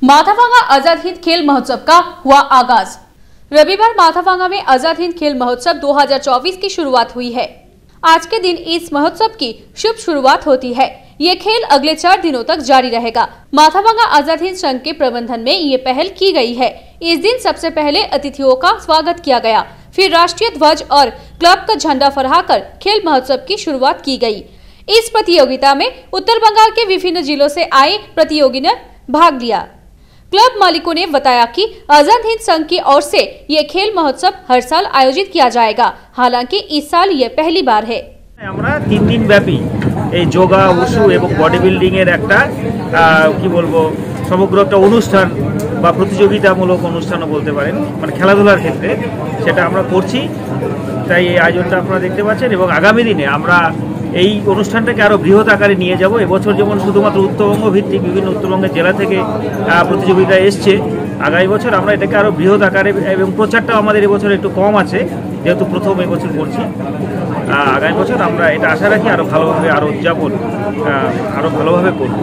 माधाभांगा आजाद हिंद खेल महोत्सव का हुआ आगाज। रविवार माधाभांगा में आजाद हिंद खेल महोत्सव 2024 की शुरुआत हुई है। आज के दिन इस महोत्सव की शुभ शुरुआत होती है। ये खेल अगले 4 दिनों तक जारी रहेगा। माधाभांगा आजाद हिंद संघ के प्रबंधन में ये पहल की गई है। इस दिन सबसे पहले अतिथियों का स्वागत किया गया, फिर राष्ट्रीय ध्वज और क्लब का झंडा फहराकर खेल महोत्सव की शुरुआत की गई। इस प्रतियोगिता में उत्तर बंगाल के विभिन्न जिलों से आए प्रतियोगी ने भाग लिया। क्लब मालिकों ने बताया कि आजाद हिंद संघ की ओर से ये खेल महोत्सव हर साल आयोजित किया जाएगा। हालांकि इस साल ये पहली बार है। আমরা 3 দিন ব্যাপী এই যোগা উশু এবং বডি বিল্ডিং এর একটা কি বলবো সমগ্র একটা অনুষ্ঠান বা প্রতিযোগিতামূলক অনুষ্ঠানও বলতে পারেন, মানে খেলাধুলার ক্ষেত্রে সেটা আমরা করছি। তাই এই আয়োজনটা আপনারা দেখতে পাচ্ছেন এবং আগামী দিনে আমরা এই অনুষ্ঠানটাকে আরো বৃহৎ আকারে নিয়ে যাব। এবছর যেমন শুধুমাত্র উত্তরবঙ্গ ভিত্তিক বিভিন্ন উত্তরবঙ্গের জেলা থেকে প্রতিযোগিতা এসছে, আগামী বছর আমরা এটাকে আরো বৃহৎ আকারে এবং প্রচারটাও আমাদের এবছর একটু কম আছে যেহেতু প্রথম এবছর করছি। আগামী বছর আমরা এটা আশা রাখি আরো ভালোভাবে আরো উদযাপন আরো ভালোভাবে করব।